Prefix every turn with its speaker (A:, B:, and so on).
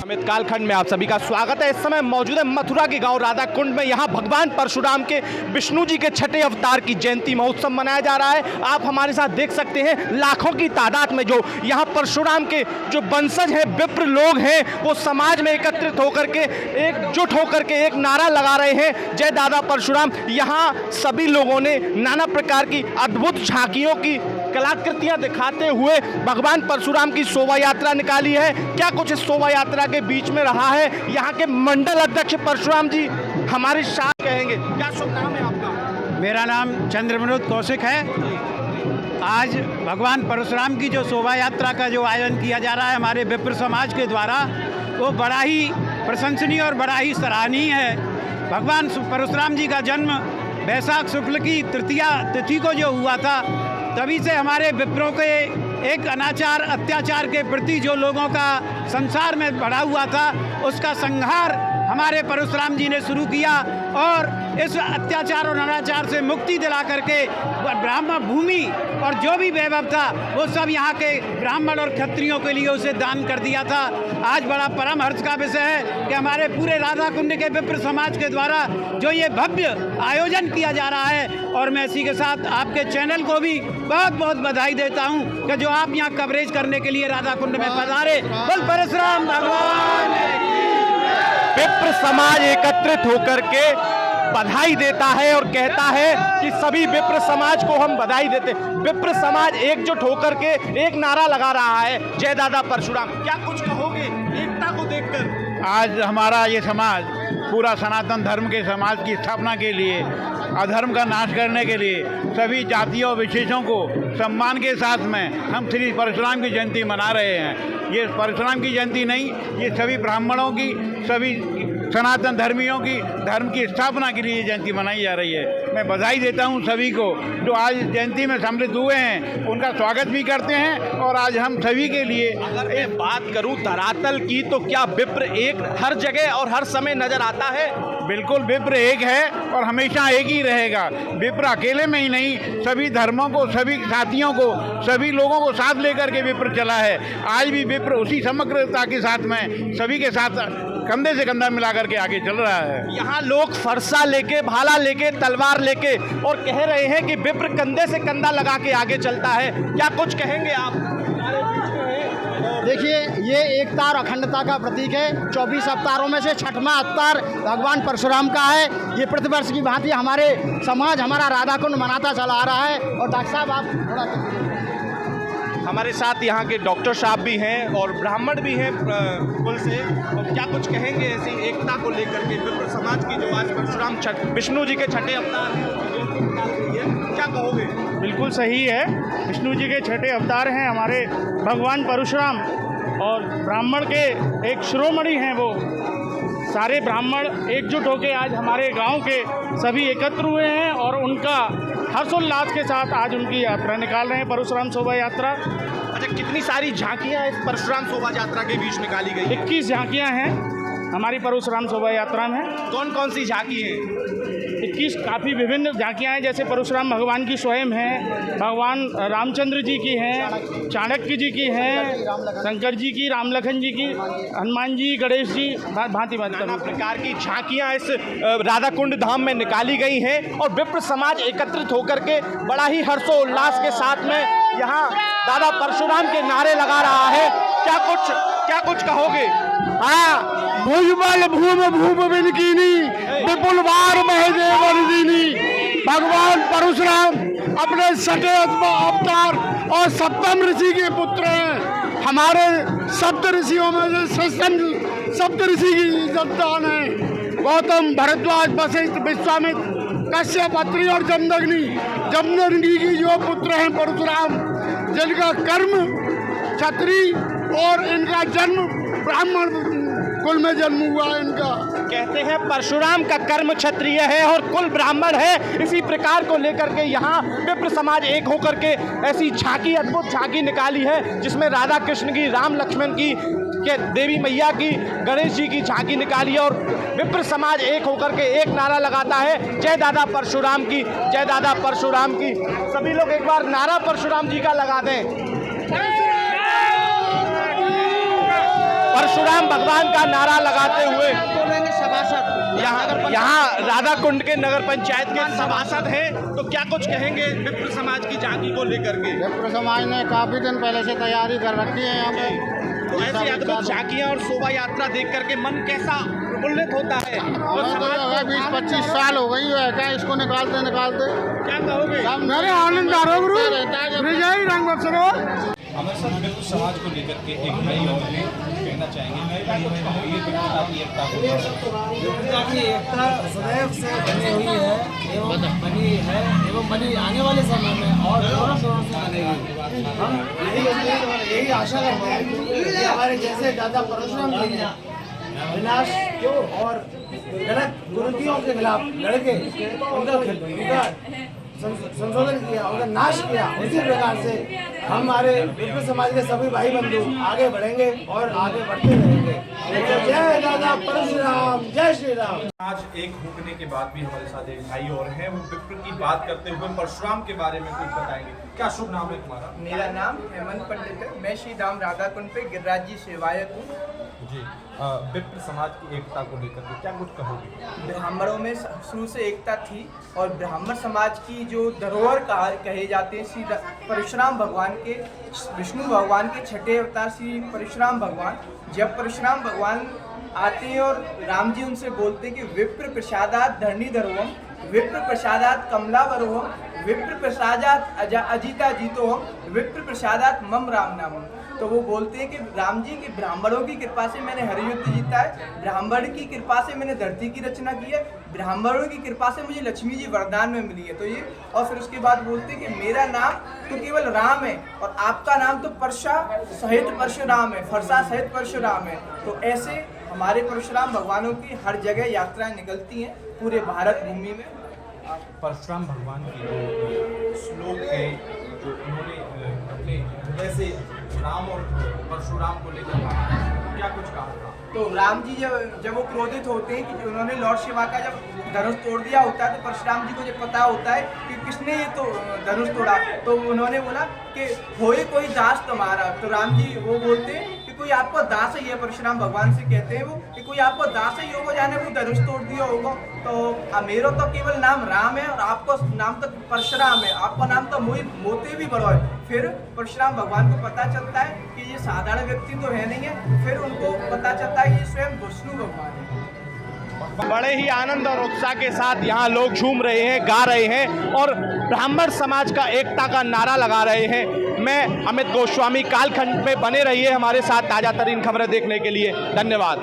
A: अमित कालखंड में आप सभी का स्वागत है। इस समय मौजूद है मथुरा के गांव राधा कुंड में। यहां भगवान परशुराम के विष्णु जी के छठे अवतार की जयंती महोत्सव मनाया जा रहा है। आप हमारे साथ देख सकते हैं लाखों की तादाद में जो यहां परशुराम के जो वंशज हैं, विप्र लोग हैं, वो समाज में एकत्रित होकर के एकजुट होकर के एक नारा लगा रहे हैं, जय दादा परशुराम। यहाँ सभी लोगों ने नाना प्रकार की अद्भुत झांकियों की कलाकृतियां दिखाते हुए भगवान परशुराम की शोभा यात्रा निकाली है। क्या कुछ इस शोभा यात्रा के बीच में रहा है, यहाँ के मंडल अध्यक्ष परशुराम जी हमारे साथ कहेंगे। क्या शुभ नाम है आपका?
B: मेरा नाम चंद्रविनोद कौशिक है। आज भगवान परशुराम की जो शोभा यात्रा का जो आयोजन किया जा रहा है हमारे विप्र समाज के द्वारा, वो बड़ा ही प्रशंसनीय और बड़ा ही सराहनीय है। भगवान परशुराम जी का जन्म वैशाख शुक्ल की तृतीया तिथि को जो हुआ था, तभी से हमारे विप्रों के एक अनाचार अत्याचार के प्रति जो लोगों का संसार में बढ़ा हुआ था, उसका संहार हमारे परशुराम जी ने शुरू किया और इस अत्याचार और अनाचार से मुक्ति दिला करके ब्राह्मण भूमि और जो भी वैभव था वो सब यहाँ के ब्राह्मण और क्षत्रियों के लिए उसे दान कर दिया था। आज बड़ा परम हर्ष का विषय है कि हमारे पूरे राधा कुंड के विप्र समाज के द्वारा जो ये भव्य आयोजन किया जा रहा है, और मैं इसी के साथ आपके चैनल को भी बहुत बहुत बधाई देता हूँ कि जो आप यहाँ कवरेज करने के लिए राधा कुंड में पधारे। बोल परशुराम भगवान।
A: विप्र समाज एकत्रित होकर के बधाई देता है और कहता है कि सभी विप्र समाज को हम बधाई देते। विप्र समाज एकजुट होकर के एक नारा लगा रहा है, जय दादा परशुराम। क्या कुछ कहोगे एकता को देखकर?
B: आज हमारा ये समाज पूरा सनातन धर्म के समाज की स्थापना के लिए, अधर्म का नाश करने के लिए सभी जातियों और विशेषों को सम्मान के साथ में हम श्री परशुराम की जयंती मना रहे हैं। ये परशुराम की जयंती नहीं, ये सभी ब्राह्मणों की, सभी सनातन धर्मियों की धर्म की स्थापना के लिए जयंती मनाई जा रही है। मैं बधाई देता हूं सभी को जो आज जयंती में सम्मिलित हुए हैं, उनका स्वागत भी करते हैं। और आज हम सभी के लिए
A: अगर मैं बात करूं धरातल की, तो क्या विप्र एक हर जगह और हर समय नजर आता है?
B: बिल्कुल, विप्र एक है और हमेशा एक ही रहेगा। विप्र अकेले में ही नहीं, सभी धर्मों को, सभी साथियों को, सभी लोगों को साथ लेकर के विप्र चला है। आज भी विप्र उसी समग्रता के साथ में सभी के साथ कंधे से कंधा मिला करके आगे चल रहा है।
A: यहाँ लोग फरसा लेके, भाला लेके, तलवार लेके और कह रहे हैं कि विप्र कंधे से कंधा लगा के आगे चलता है। क्या कुछ कहेंगे आप?
C: देखिए, ये एकता और अखंडता का प्रतीक है। 24 अवतारों में से छठवां अवतार भगवान परशुराम का है। ये प्रतिवर्ष की भांति हमारे समाज, हमारा राधा कुंड मनाता चला आ रहा है। और डॉक्टर साहब, आप थोड़ा
A: हमारे साथ यहाँ के डॉक्टर साहब भी हैं और ब्राह्मण भी हैं कुल से, और क्या कुछ कहेंगे ऐसी एकता को लेकर के विप्र समाज की जो आज परशुराम विष्णु जी के छठे अवतार हैं, क्या कहोगे?
D: बिल्कुल सही है, विष्णु जी के छठे अवतार हैं हमारे भगवान परशुराम, और ब्राह्मण के एक शिरोमणि हैं वो। सारे ब्राह्मण एकजुट होकर आज हमारे गांव के सभी एकत्र हुए हैं और उनका हर्षोल्लास के साथ आज उनकी यात्रा निकाल रहे हैं, परशुराम शोभा यात्रा।
A: अच्छा, कितनी सारी झांकियाँ इस परशुराम शोभा यात्रा के बीच निकाली गई?
D: 21 झांकियाँ हैं हमारी परशुराम शोभा यात्रा में।
A: कौन कौन सी झांकी हैं?
D: 21 काफ़ी विभिन्न झांकियाँ हैं, जैसे परशुराम भगवान की स्वयं हैं, भगवान रामचंद्र जी की हैं, चाणक्य जी की हैं, शंकर जी की, राम लखन जी की, हनुमान जी, गणेश जी, भांति
A: नाना प्रकार की झांकियाँ इस राधा कुंड धाम में निकाली गई हैं और विप्र समाज एकत्रित होकर के बड़ा ही हर्षोल्लास के साथ में यहाँ दादा परशुराम के नारे लगा रहा है। क्या कुछ कहोगे?
C: भुजबल भूम भूम बिनकीनी विपुल बार महदेवरदीनी। भगवान परशुराम अपने छठे अवतार और सप्तम ऋषि के पुत्र हैं। हमारे सप्त ऋषियों में से सप्त ऋषि की संतान है। गौतम, भरद्वाज, वशिष्ठ, विश्वामित्र, कश्यप, अत्रि और जमदग्नि। जमदग्नि की जो पुत्र हैं परशुराम, जिनका कर्म क्षत्रिय और इनका जन्म ब्राह्मण कुल में जन्म हुआ है इनका।
A: कहते हैं परशुराम का कर्म क्षत्रिय है और कुल ब्राह्मण है। इसी प्रकार को लेकर के यहाँ विप्र समाज एक होकर के ऐसी झांकी, अद्भुत झांकी निकाली है, जिसमें राधा कृष्ण की, राम लक्ष्मण की, के देवी मैया की, गणेश जी की झांकी निकाली है। और विप्र समाज एक होकर के एक नारा लगाता है, जय दादा परशुराम की, जय दादा परशुराम की। सभी लोग एक बार नारा परशुराम जी का लगा दें। परशुराम परशुराम भगवान का नारा लगाते हुए यहाँ राधा कुंड के नगर पंचायत के सभासद हैं, तो क्या कुछ कहेंगे विप्र समाज की झांकी को लेकर के?
C: विप्र समाज ने काफी दिन पहले से तैयारी कर रखी है यहाँ पे।
A: तो ऐसी अद्भुत झांकियां और शोभा यात्रा देख करके मन कैसा प्रफुल्लित होता है? और समाज को
C: 20-25 साल हो गई है क्या इसको निकालते
A: क्या कहोगे?
C: मेरे आनंद रंग बरसरो।
E: हमारे साथ विप्र समाज को लेकर के एक भाई और हैं, कहना चाहेंगे ये विप्रता की एकता को
F: विप्रता की एकता सदैव से बनी हुई है एवं बनी है एवं बनी आने वाले समय में और जोरों शोरों से बनेगी। हम यही आशा करते हैं कि हमारे जैसे दादा परशुराम जी ने विनाश और गलत कुरीतियों के खिलाफ लड़के उनका संशोधन किया, उनका नाश किया, उसी प्रकार से हमारे विप्र समाज के सभी भाई बंधु आगे बढ़ेंगे और आगे बढ़ते रहेंगे। जय दादा परशुराम, जय श्री राम।
E: आज एक होने के बाद भी हमारे साथ एक भाई और हैं, वो विप्र की बात करते हुए परशुराम के बारे में कुछ बताएंगे। क्या शुभ नाम है तुम्हारा?
G: मेरा नाम हेमंत पंडित है। मैं श्री राम राधा कुंड पे गिरिराज जी सेवायक हूँ
E: जी। विप्र समाज की एकता को लेकर के क्या कुछ कहोगे?
G: ब्राह्मणों में शुरू से एकता थी और ब्राह्मण समाज की जो धरोहर कहे जाते हैं श्री परशुराम भगवान के, विष्णु भगवान के छठे अवतार श्री परशुराम भगवान, जब परशुराम भगवान आते हैं और राम जी उनसे बोलते हैं कि विप्र प्रसादात धरणी धरोहम, विप्र प्रसादात कमलावरोहम, विप्र प्रसादात अजिता जीतोहम, विप्र प्रसादात मम राम नामम। तो वो बोलते हैं कि राम जी की ब्राह्मणों की कृपा से मैंने हर युद्ध जीता है, ब्राह्मण की कृपा से मैंने धरती की रचना की है, ब्राह्मणों की कृपा से मुझे लक्ष्मी जी वरदान में मिली है। तो ये और फिर उसके बाद बोलते हैं कि मेरा नाम तो केवल राम है और आपका नाम तो परशा सहित परशुराम है, फरसा सहित परशुराम है। तो ऐसे हमारे परशुराम भगवानों की हर जगह यात्राएं निकलती हैं पूरे भारत भूमि में।
E: परशुराम भगवान की जो श्लोक है, जो उन्होंने अपने हृदय से राम और परशुराम को लेकर क्या कुछ कहा था?
G: तो राम जी जब वो क्रोधित होते हैं कि उन्होंने लॉर्ड शिवा का जब धनुष तोड़ दिया होता है, तो परशुराम जी को जब पता होता है कि किसने ये तो धनुष तोड़ा, तो उन्होंने बोला कि होए कोई दास तुम्हारा। तो राम जी वो बोलते हैं कि कोई आपको दास ही है, परशुराम भगवान से कहते हैं वो कि कोई आपको दास ही होगा, जाने वो धनुष तोड़ दिया होगा। तो मेरा तो केवल नाम राम है और आपको नाम तो परशुराम है, आपका नाम तो मोते भी बड़ो है। फिर परशुराम भगवान को पता चलता है कि ये साधारण व्यक्ति तो है नहीं है, फिर उनको पता चलता है ये स्वयं विष्णु भगवान है।
A: बड़े ही आनंद और उत्साह के साथ यहाँ लोग झूम रहे हैं, गा रहे हैं और ब्राह्मण समाज का एकता का नारा लगा रहे हैं। मैं अमित गोस्वामी, कालखंड में बने रहिए हमारे साथ ताज़ा तरीन खबरें देखने के लिए। धन्यवाद।